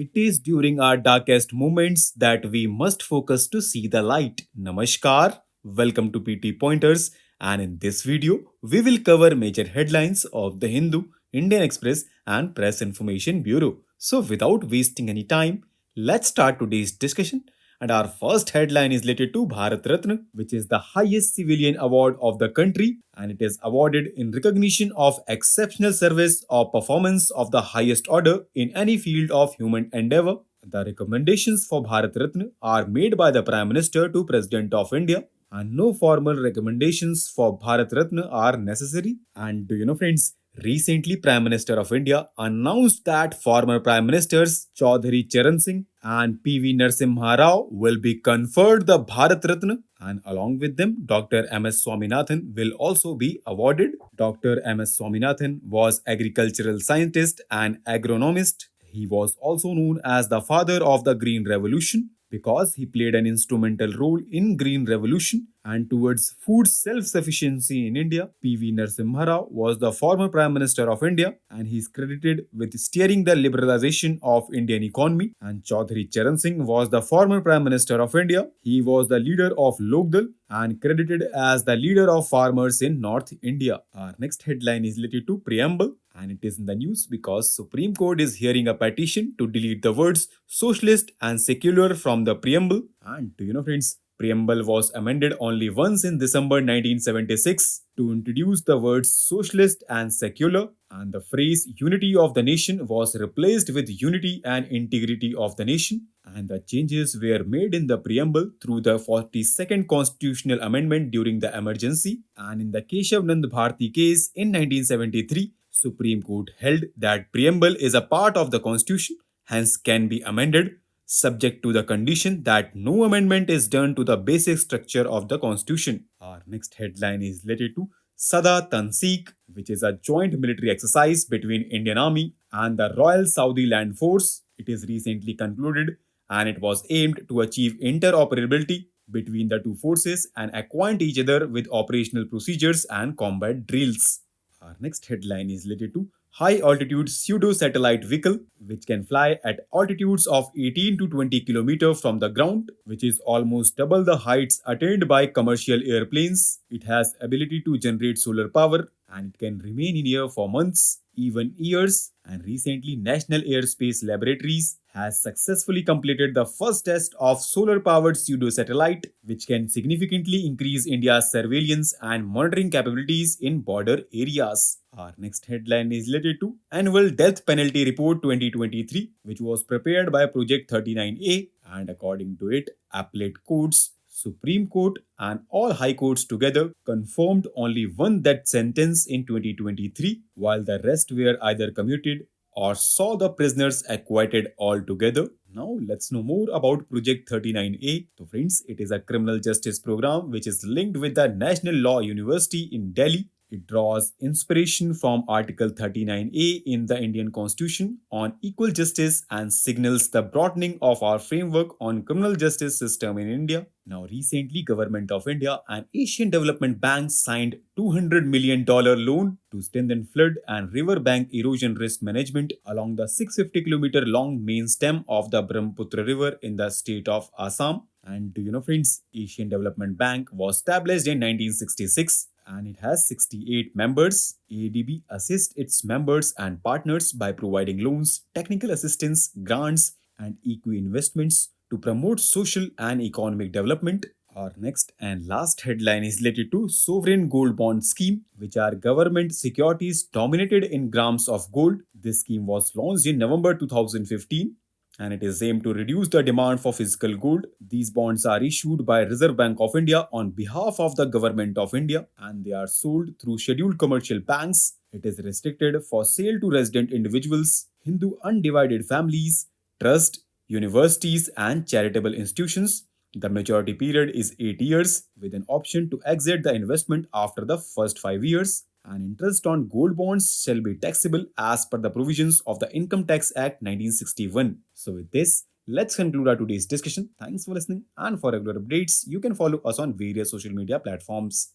It is during our darkest moments that we must focus to see the light. Namaskar, welcome to PT Pointers, and in this video, we will cover major headlines of the Hindu, Indian Express, and Press Information Bureau. So, without wasting any time, let's start today's discussion. And our first headline is related to Bharat Ratna, which is the highest civilian award of the country, and it is awarded in recognition of exceptional service or performance of the highest order in any field of human endeavor. The recommendations for Bharat Ratna are made by the Prime Minister to President of India, and no formal recommendations for Bharat Ratna are necessary. And do you know, friends, recently Prime Minister of India announced that former Prime Ministers Chaudhary Charan Singh and PV Narasimha Rao will be conferred the Bharat Ratna, and along with them Dr. MS Swaminathan will also be awarded. Dr. MS Swaminathan was agricultural scientist and agronomist. He was also known as the father of the Green Revolution because he played an instrumental role in Green Revolution and towards food self-sufficiency in India. PV Narasimha Rao was the former Prime Minister of India and he is credited with steering the liberalization of Indian economy. And Chaudhary Charan Singh was the former Prime Minister of India. He was the leader of Lokdal and credited as the leader of farmers in North India. Our next headline is related to preamble, and it is in the news because Supreme Court is hearing a petition to delete the words socialist and secular from the preamble. And do you know, friends, preamble was amended only once in December 1976 to introduce the words socialist and secular, and the phrase unity of the nation was replaced with unity and integrity of the nation. And the changes were made in the preamble through the 42nd constitutional amendment during the emergency. And in the Keshav Nand Bharti case in 1973, Supreme Court held that preamble is a part of the constitution, hence can be amended, subject to the condition that no amendment is done to the basic structure of the constitution. Our next headline is related to Sada Tanseek, which is a joint military exercise between Indian Army and the Royal Saudi Land Force. It is recently concluded and it was aimed to achieve interoperability between the two forces and acquaint each other with operational procedures and combat drills. Our next headline is related to high altitude pseudo satellite vehicle, which can fly at altitudes of 18 to 20 km from the ground, which is almost double the heights attained by commercial airplanes. It has ability to generate solar power and it can remain in air for months, even years. And recently, National Airspace Laboratories has successfully completed the first test of solar powered pseudo satellite, which can significantly increase India's surveillance and monitoring capabilities in border areas. Our next headline is related to Annual Death Penalty Report 2023, which was prepared by Project 39A, and according to it, appellate courts, Supreme Court, and all high courts together confirmed only one death sentence in 2023, while the rest were either commuted or saw the prisoners acquitted altogether. Now, let's know more about Project 39A. So, friends, it is a criminal justice program which is linked with the National Law University in Delhi. It draws inspiration from Article 39A in the Indian Constitution on equal justice and signals the broadening of our framework on criminal justice system in India. Now, recently, Government of India and Asian Development Bank signed $200 million loan to strengthen flood and river bank erosion risk management along the 650-kilometer long main stem of the Brahmaputra River in the state of Assam. And do you know, friends, Asian Development Bank was established in 1966 and it has 68 members. ADB assists its members and partners by providing loans, technical assistance, grants, and equity investments to promote social and economic development. Our next and last headline is related to Sovereign Gold Bond Scheme, which are government securities dominated in grams of gold. This scheme was launched in November 2015 and it is aimed to reduce the demand for physical gold. These bonds are issued by Reserve Bank of India on behalf of the Government of India and they are sold through scheduled commercial banks. It is restricted for sale to resident individuals, Hindu undivided families, trust, universities, and charitable institutions. The maturity period is 8 years with an option to exit the investment after the first 5 years. And interest on gold bonds shall be taxable as per the provisions of the Income Tax Act 1961. So, with this, let's conclude our today's discussion. Thanks for listening, and for regular updates, you can follow us on various social media platforms.